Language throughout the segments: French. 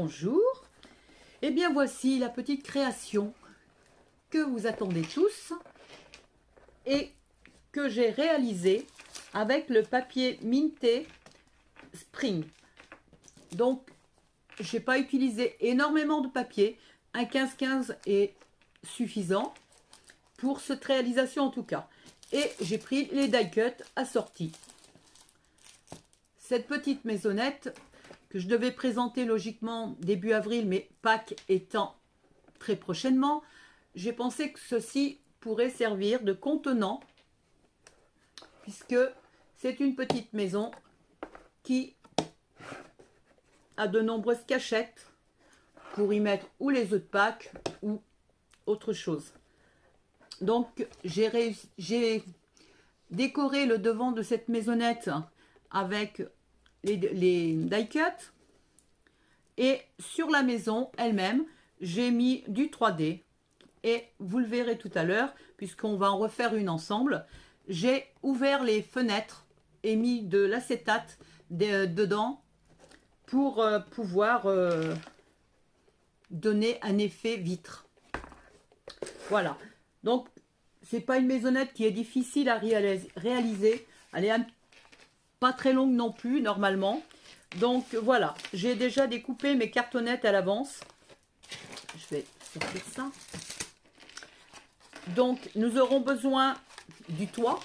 bonjour. Eh bien voici la petite création que vous attendez tous et que j'ai réalisée avec le papier Minté Spring. Donc j'ai pas utilisé énormément de papier, un 15-15 est suffisant pour cette réalisation en tout cas. Et j'ai pris les die cuts assortis. Cette petite maisonnette que je devais présenter logiquement début avril, mais Pâques étant très prochainement, j'ai pensé que ceci pourrait servir de contenant, puisque c'est une petite maison qui a de nombreuses cachettes pour y mettre ou les œufs de Pâques ou autre chose. Donc j'ai décoré le devant de cette maisonnette avec les die cuts, et sur la maison elle-même j'ai mis du 3D et vous le verrez tout à l'heure puisqu'on va en refaire une ensemble. J'ai ouvert les fenêtres et mis de l'acétate dedans pour pouvoir donner un effet vitre. Voilà, donc c'est pas une maisonnette qui est difficile à réaliser. Elle est pas très longue non plus normalement. Donc voilà, j'ai déjà découpé mes cartonnettes à l'avance. Je vais sortir ça. Donc nous aurons besoin du toit,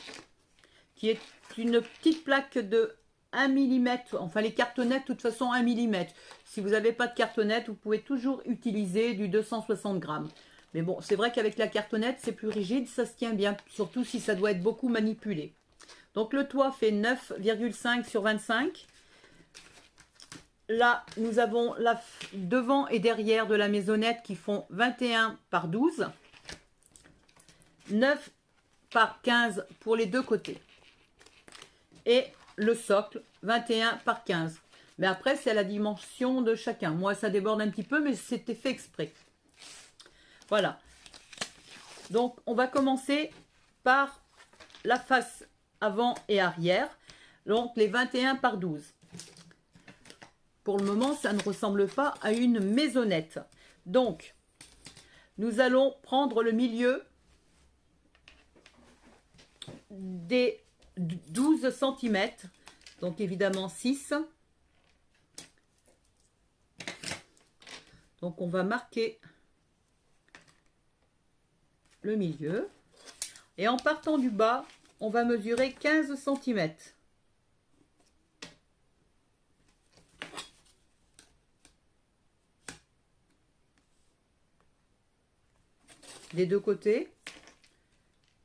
qui est une petite plaque de 1 mm. Enfin les cartonnettes de toute façon 1 mm. Si vous n'avez pas de cartonnette, vous pouvez toujours utiliser du 260 grammes. Mais bon, c'est vrai qu'avec la cartonnette, c'est plus rigide, ça se tient bien, surtout si ça doit être beaucoup manipulé. Donc le toit fait 9,5 sur 25. Là, nous avons la devant et derrière de la maisonnette qui font 21 par 12. 9 par 15 pour les deux côtés. Et le socle, 21 par 15. Mais après, c'est à la dimension de chacun. Moi, ça déborde un petit peu, mais c'était fait exprès. Voilà. Donc, on va commencer par la face avant et arrière. Donc, les 21 par 12. Pour le moment, ça ne ressemble pas à une maisonnette. Donc, nous allons prendre le milieu des 12 cm. Donc, évidemment, 6. Donc, on va marquer le milieu. Et en partant du bas, on va mesurer 15 cm. Des deux côtés,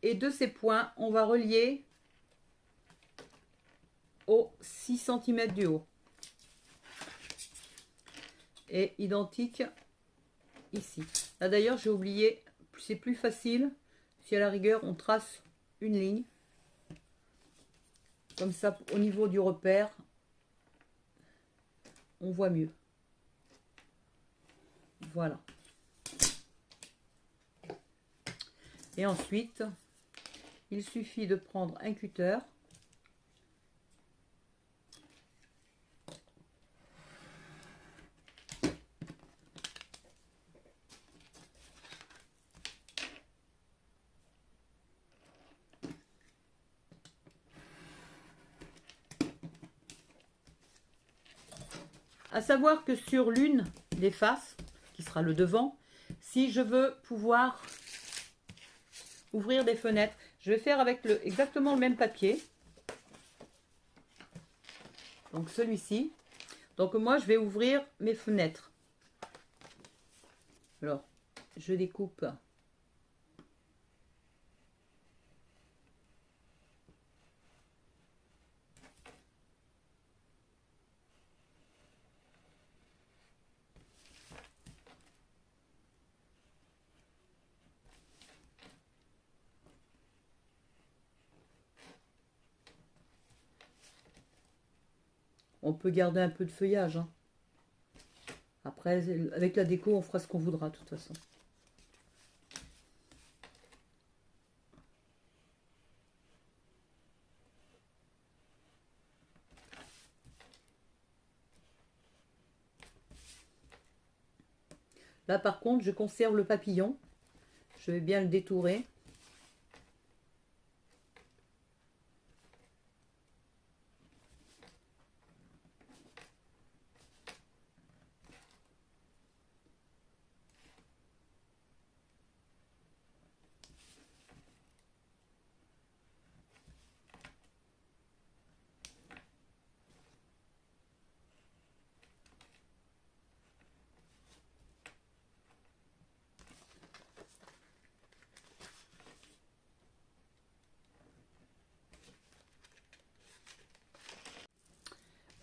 et de ces points on va relier aux 6 cm du haut, et identique ici. Là d'ailleurs j'ai oublié, c'est plus facile si à la rigueur on trace une ligne comme ça, au niveau du repère on voit mieux. Voilà. Et ensuite, il suffit de prendre un cutter à savoir que sur l'une des faces, qui sera le devant, si je veux pouvoir ouvrir des fenêtres, je vais faire avec exactement le même papier. Donc celui-ci. Donc moi je vais ouvrir mes fenêtres. Alors je découpe on peut garder un peu de feuillage, hein. Après, avec la déco, on fera ce qu'on voudra de toute façon. Là par contre, je conserve le papillon. Je vais bien le détourer.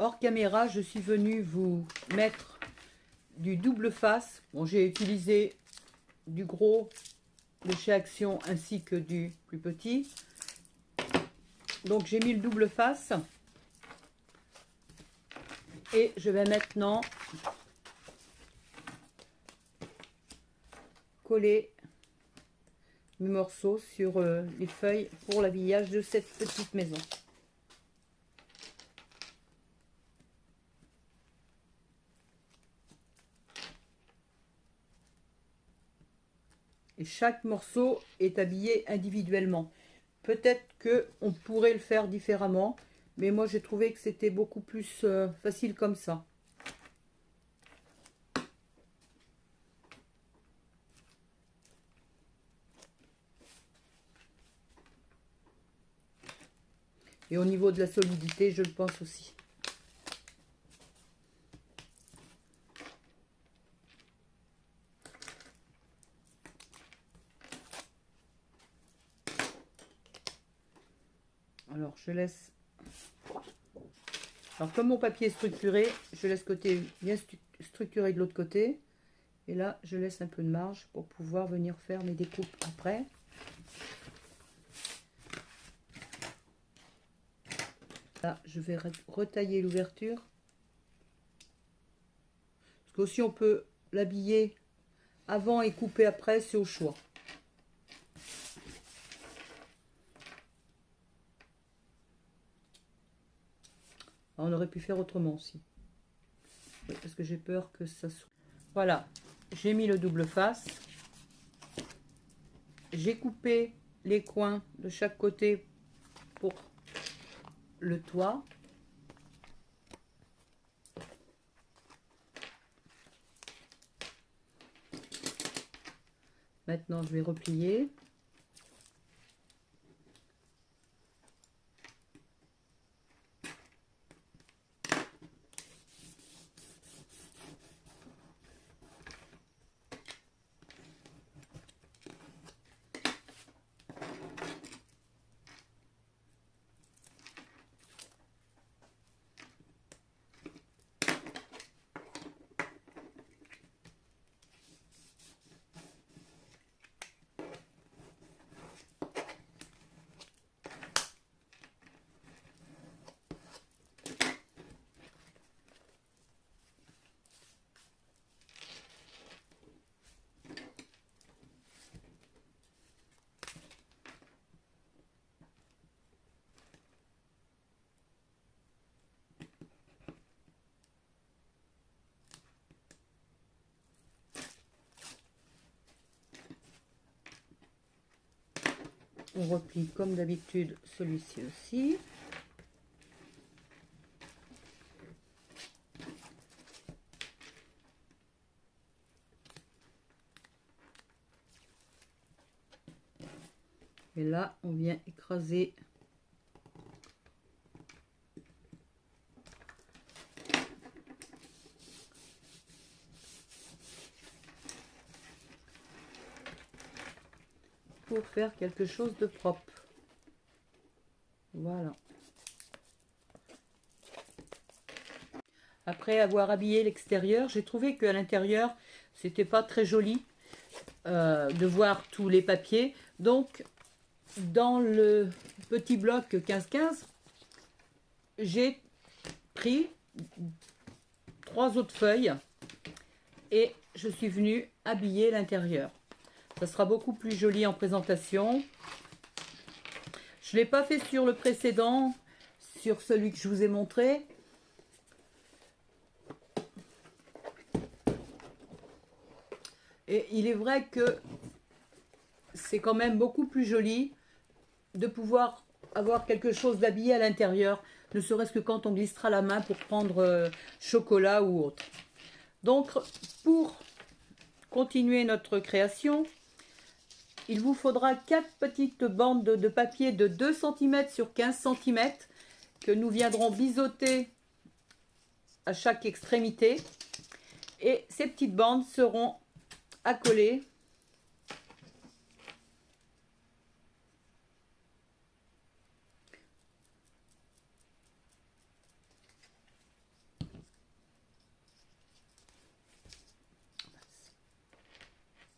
Hors caméra, je suis venue vous mettre du double face. Bon, j'ai utilisé du gros de chez Action ainsi que du plus petit. Donc j'ai mis le double face. Et je vais maintenant coller mes morceaux sur les feuilles pour l'habillage de cette petite maison. Et chaque morceau est habillé individuellement. Peut-être que on pourrait le faire différemment, mais moi j'ai trouvé que c'était beaucoup plus facile comme ça. Et au niveau de la solidité, je le pense aussi. Alors je laisse, alors comme mon papier est structuré, je laisse côté bien structuré de l'autre côté, et là je laisse un peu de marge pour pouvoir venir faire mes découpes après. Là je vais retailler l'ouverture, parce qu'aussi on peut l'habiller avant et couper après, c'est au choix. On aurait pu faire autrement aussi. Oui, parce que j'ai peur que ça soit... Voilà, j'ai mis le double face. J'ai coupé les coins de chaque côté pour le toit. Maintenant, je vais replier. On replie comme d'habitude celui-ci aussi. Et là, on vient écraser pour faire quelque chose de propre. Voilà. Après avoir habillé l'extérieur, j'ai trouvé qu'à l'intérieur, c'était pas très joli de voir tous les papiers. Donc, dans le petit bloc 15-15, j'ai pris 3 autres feuilles et je suis venue habiller l'intérieur. Ça sera beaucoup plus joli en présentation. Je ne l'ai pas fait sur le précédent, sur celui que je vous ai montré. Et il est vrai que c'est quand même beaucoup plus joli de pouvoir avoir quelque chose d'habillé à l'intérieur, ne serait-ce que quand on glissera la main pour prendre chocolat ou autre. Donc, pour continuer notre création, il vous faudra 4 petites bandes de papier de 2 cm sur 15 cm que nous viendrons biseauter à chaque extrémité. Et ces petites bandes seront accolées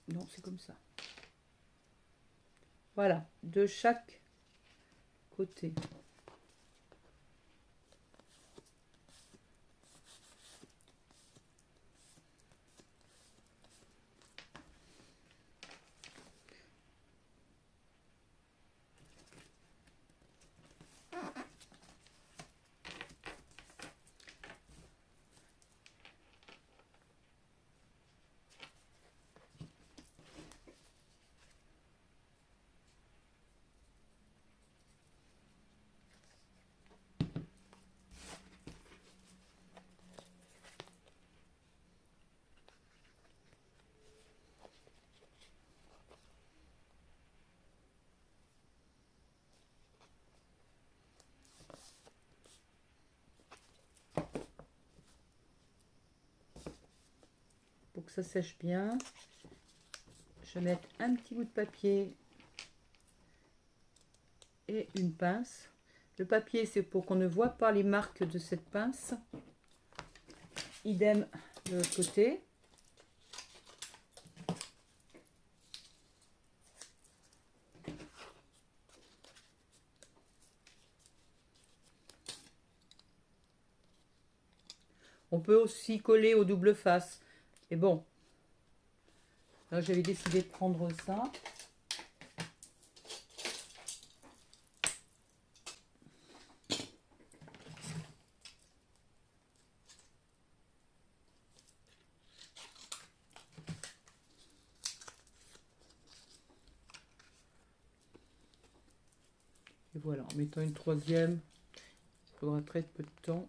non, c'est comme ça. Voilà, de chaque côté. Pour que ça sèche bien, je vais mettre un petit bout de papier et une pince. Le papier, c'est pour qu'on ne voit pas les marques de cette pince. Idem de l'autre côté. On peut aussi coller au double face. Mais bon, là j'avais décidé de prendre ça. Et voilà, en mettant une troisième, il faudra très peu de temps.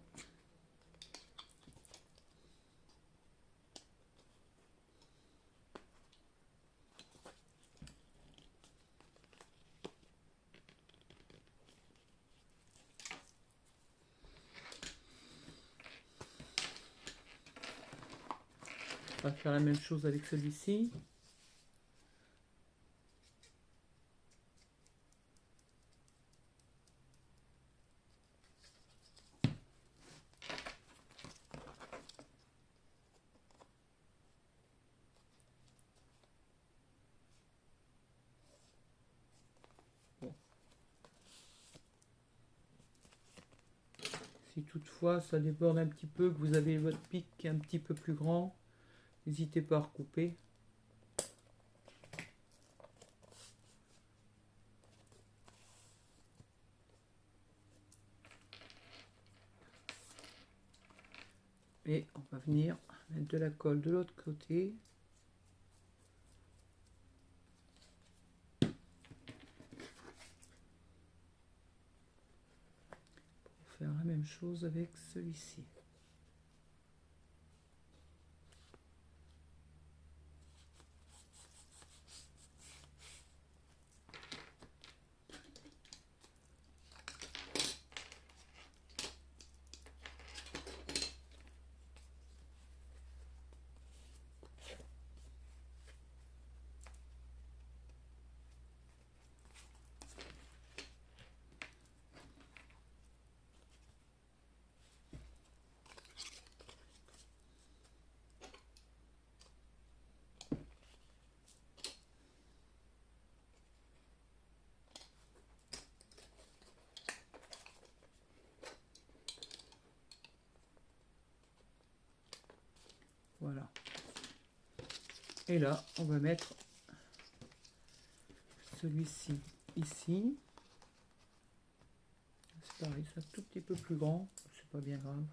On va faire la même chose avec celui-ci. Si toutefois ça déborde un petit peu, que vous avez votre pic qui est un petit peu plus grand, n'hésitez pas à recouper. Et on va venir mettre de la colle de l'autre côté. Pour faire la même chose avec celui-ci. Voilà. Et là, on va mettre celui-ci ici. C'est pareil, c'est un tout petit peu plus grand, c'est pas bien grave.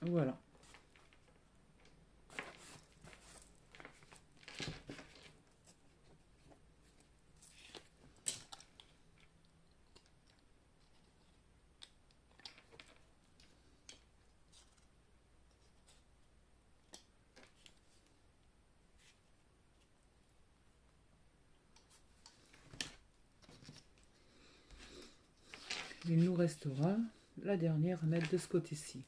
Voilà. Il nous restera la dernière à mettre de ce côté-ci.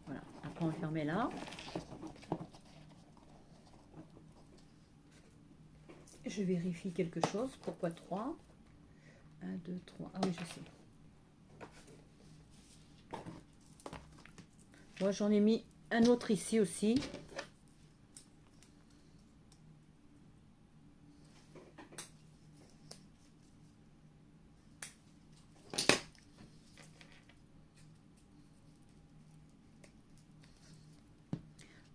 Voilà, après on le ferme là. Je vérifie quelque chose. Pourquoi 3? 1, 2, 3. Ah oui, je sais. Moi, j'en ai mis un autre ici aussi.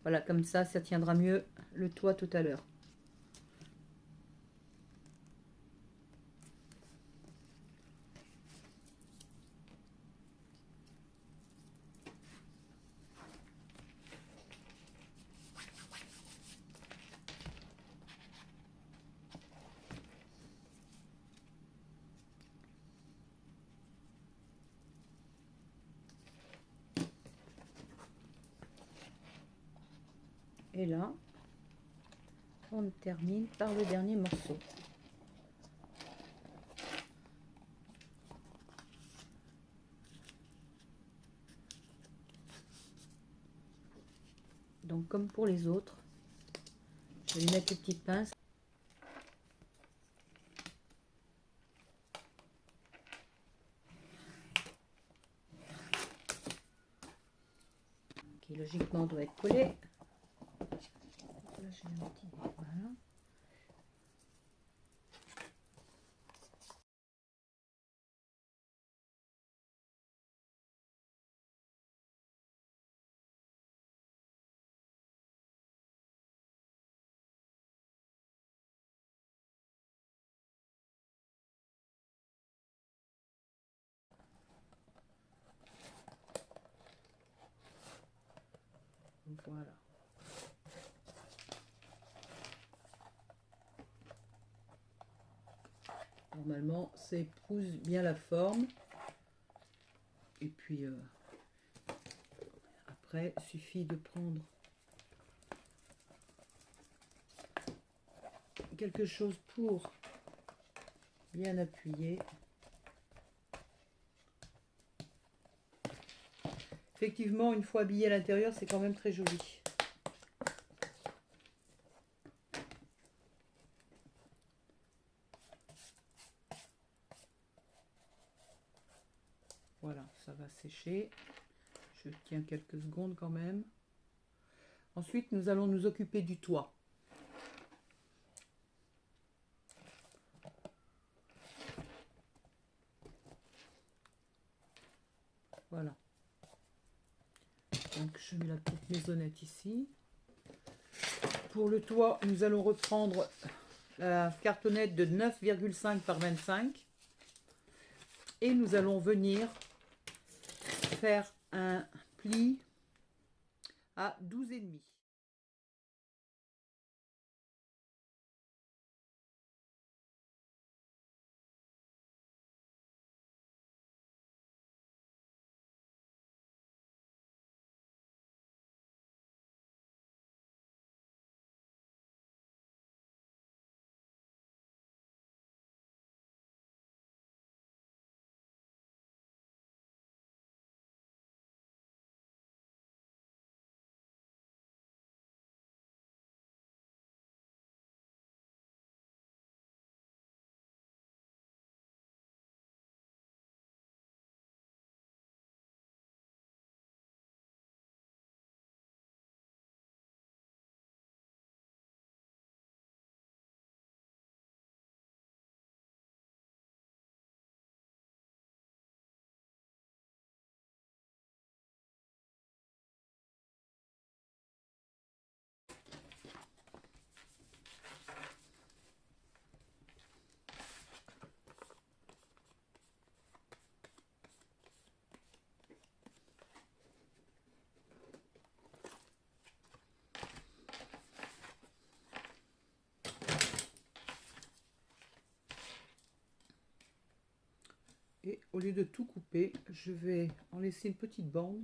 Voilà, comme ça tiendra mieux le toit tout à l'heure. Et là, on termine par le dernier morceau. Donc comme pour les autres, je vais lui mettre les petites pinces. Qui logiquement doit être collé. Là, j'ai un petit... Voilà. Voilà. Normalement, ça épouse bien la forme. Et puis, après, il suffit de prendre quelque chose pour bien appuyer. Effectivement, une fois habillé à l'intérieur, c'est quand même très joli. Voilà, ça va sécher. Je tiens quelques secondes quand même. Ensuite, nous allons nous occuper du toit. Voilà. Donc, je mets la petite maisonnette ici. Pour le toit, nous allons reprendre la cartonnette de 9,5 par 25. Et nous allons venir faire un pli à 12,5. Et au lieu de tout couper, je vais en laisser une petite bande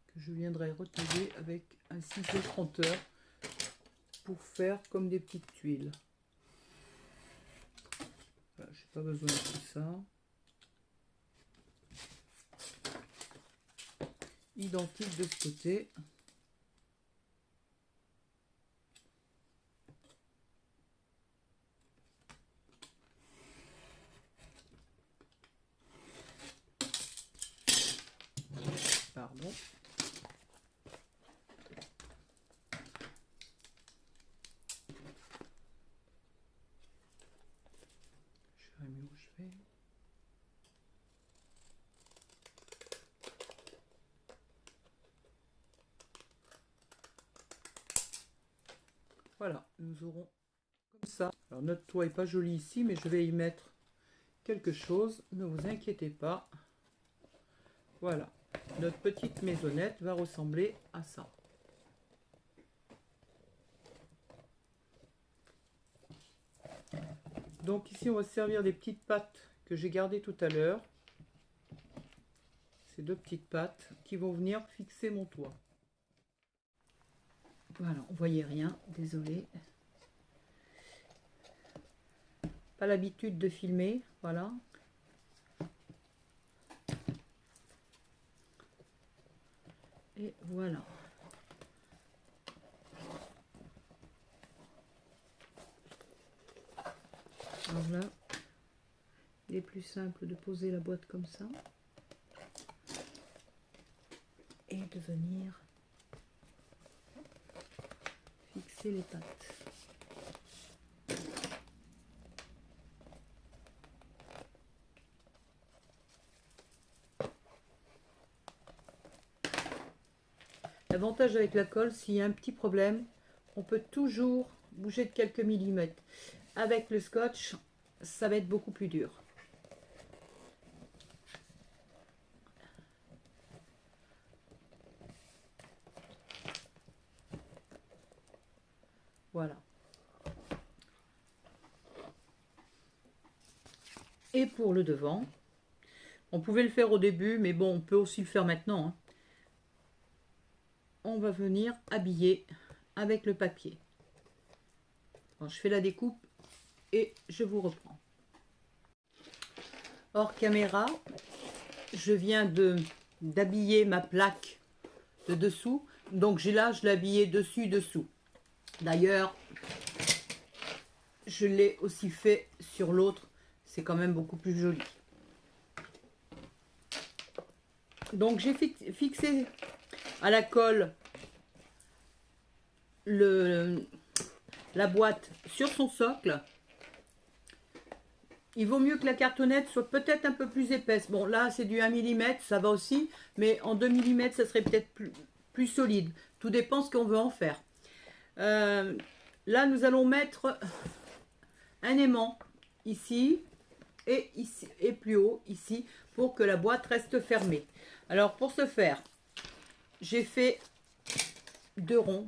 que je viendrai retailler avec un ciseau trotteur pour faire comme des petites tuiles. Voilà, j'ai pas besoin de tout ça. Identique de ce côté. Pardon. Je verrai mieux où je vais. Voilà, nous aurons comme ça. Alors notre toit est pas joli ici, mais je vais y mettre quelque chose. Ne vous inquiétez pas. Voilà, notre petite maisonnette va ressembler à ça. Donc ici, on va se servir des petites pattes que j'ai gardées tout à l'heure. Ces deux petites pattes qui vont venir fixer mon toit. Voilà, on voyait rien, désolé. Pas l'habitude de filmer, voilà. Et voilà. Alors là, il est plus simple de poser la boîte comme ça. Et de venir fixer les pattes. L'avantage avec la colle, s'il y a un petit problème, on peut toujours bouger de quelques millimètres. Avec le scotch, ça va être beaucoup plus dur. Voilà. Et pour le devant, on pouvait le faire au début, mais bon, on peut aussi le faire maintenant, hein. On va venir habiller avec le papier. Bon, je fais la découpe et je vous reprends. Hors caméra, je viens d'habiller ma plaque de dessous. Donc j'ai là, je l'ai habillé dessus, dessous. D'ailleurs, je l'ai aussi fait sur l'autre. C'est quand même beaucoup plus joli. Donc j'ai fixé à la colle la boîte sur son socle. Il vaut mieux que la cartonnette soit peut-être un peu plus épaisse. Bon, là, c'est du 1 mm, ça va aussi. Mais en 2 mm, ça serait peut-être plus solide. Tout dépend ce qu'on veut en faire. Là, nous allons mettre un aimant ici et plus haut ici pour que la boîte reste fermée. Alors, pour ce faire, j'ai fait 2 ronds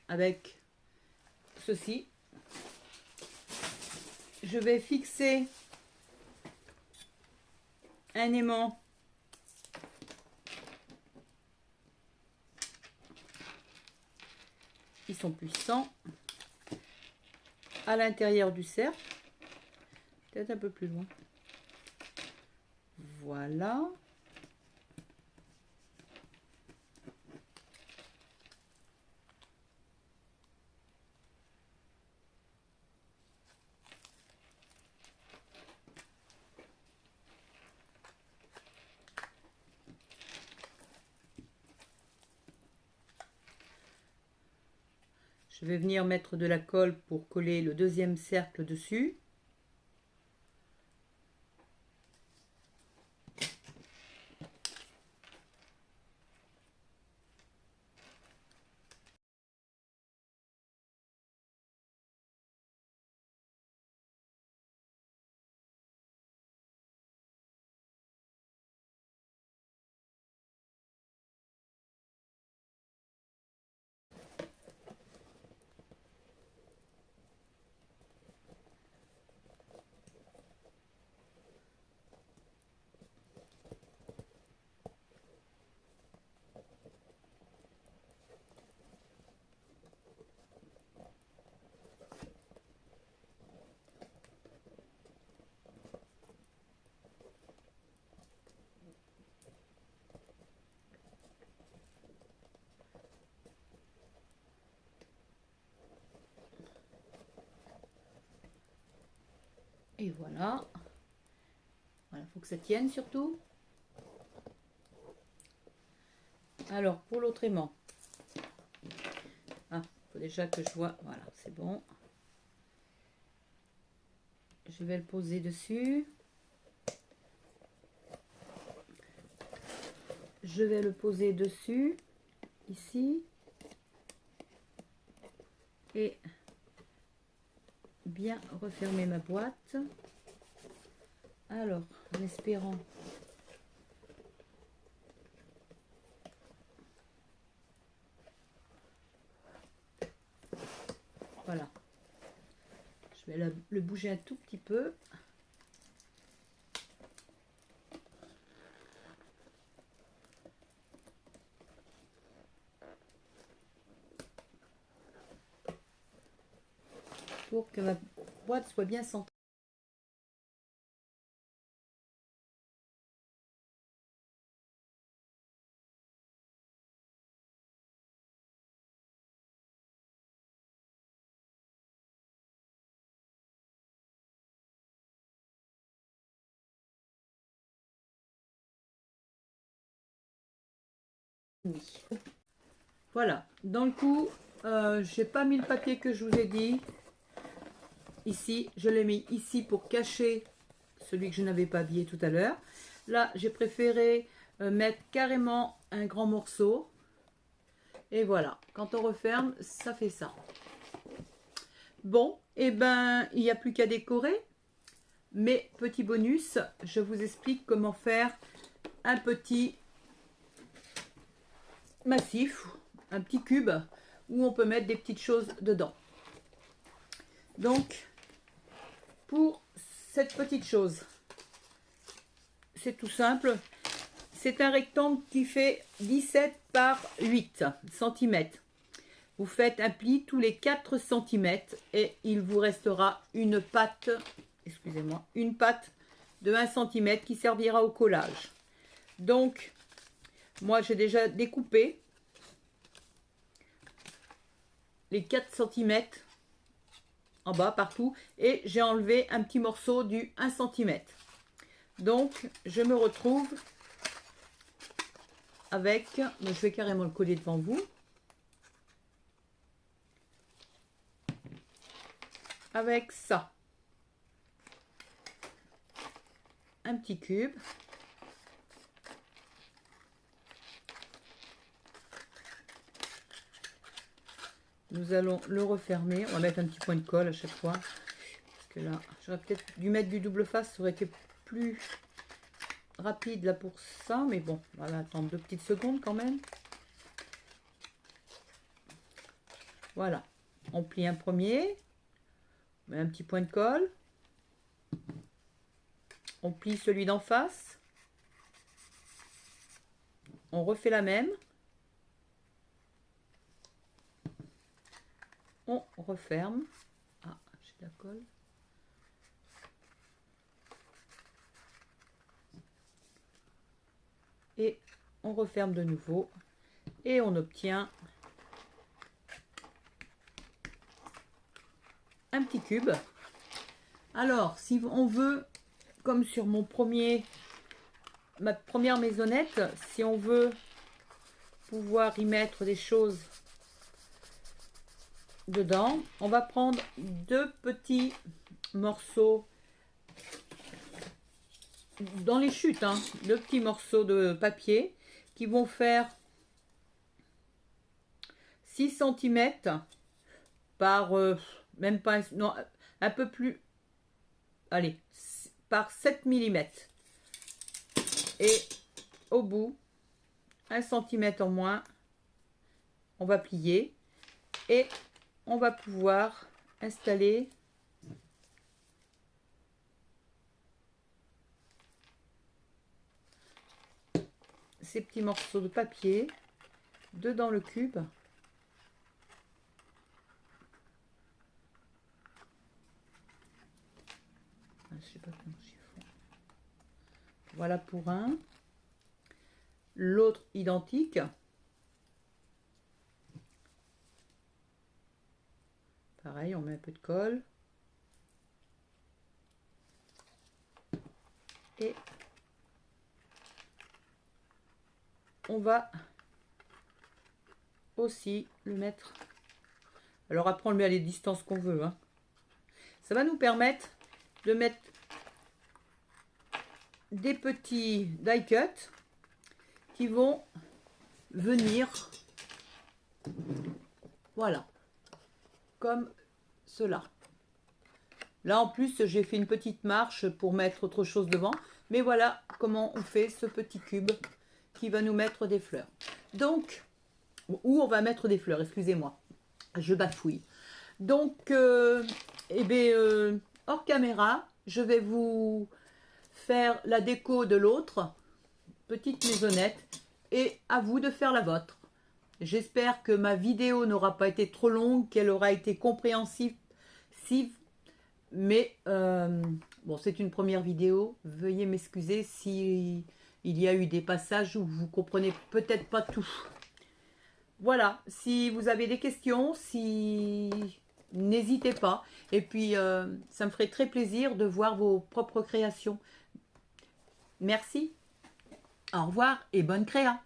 avec ceci. Je vais fixer un aimant ils sont puissants à l'intérieur du cercle, peut-être un peu plus loin. Voilà. Je vais venir mettre de la colle pour coller le deuxième cercle dessus. Et voilà. Voilà, faut que ça tienne surtout. Alors, pour l'autre aimant. Ah, faut déjà que je vois. Voilà, c'est bon. Je vais le poser dessus. Je vais le poser dessus, ici. Et bien refermer ma boîte. Alors, en espérant voilà, je vais le bouger un tout petit peu. Pour que ma boîte soit bien centrée. Oui. Voilà, dans le coup, j'ai pas mis le papier que je vous ai dit. Ici, je l'ai mis ici pour cacher celui que je n'avais pas habillé tout à l'heure. Là, j'ai préféré mettre carrément un grand morceau. Et voilà, quand on referme, ça fait ça. Bon, et ben, il n'y a plus qu'à décorer. Mais petit bonus, je vous explique comment faire un petit massif, un petit cube où on peut mettre des petites choses dedans. Donc, pour cette petite chose, c'est tout simple. C'est un rectangle qui fait 17 par 8 cm. Vous faites un pli tous les 4 cm et il vous restera une patte, excusez-moi, une patte de 1 cm qui servira au collage. Donc, moi j'ai déjà découpé les 4 cm en bas partout et j'ai enlevé un petit morceau du 1 cm. Donc, je me retrouve avec, je vais carrément le coller devant vous, avec ça, un petit cube. Nous allons le refermer. On va mettre un petit point de colle à chaque fois. Parce que là, j'aurais peut-être dû mettre du double face. Ça aurait été plus rapide là pour ça. Mais bon, on va attendre 2 petites secondes quand même. Voilà. On plie un premier. On met un petit point de colle. On plie celui d'en face. On refait la même. On referme. Ah, j'ai de la colle. Et on referme de nouveau. Et on obtient un petit cube. Alors, si on veut, comme sur ma première maisonnette, si on veut pouvoir y mettre des choses dedans, on va prendre 2 petits morceaux dans les chutes, 2 petits morceaux de papier qui vont faire 6 cm par même pas, non, un peu plus, allez, par 7 mm. Et au bout, 1 cm en moins, on va plier et on va pouvoir installer ces petits morceaux de papier dedans le cube. Je sais pas comment je fais. Voilà pour un. L'autre identique. Pareil, on met un peu de colle. Et on va aussi le mettre. Alors après on le met à les distances qu'on veut, hein. Ça va nous permettre de mettre des petits die cut qui vont venir, voilà, comme cela. Là en plus j'ai fait une petite marche pour mettre autre chose devant, mais voilà comment on fait ce petit cube qui va nous mettre des fleurs. Donc, où on va mettre des fleurs, excusez-moi, je bafouille. Donc, hors caméra, je vais vous faire la déco de l'autre petite maisonnette et à vous de faire la vôtre. J'espère que ma vidéo n'aura pas été trop longue, qu'elle aura été compréhensive, mais bon, c'est une première vidéo. Veuillez m'excuser si il y a eu des passages où vous comprenez peut-être pas tout. Voilà, si vous avez des questions, n'hésitez pas. Et puis, ça me ferait très plaisir de voir vos propres créations. Merci, au revoir et bonne créa.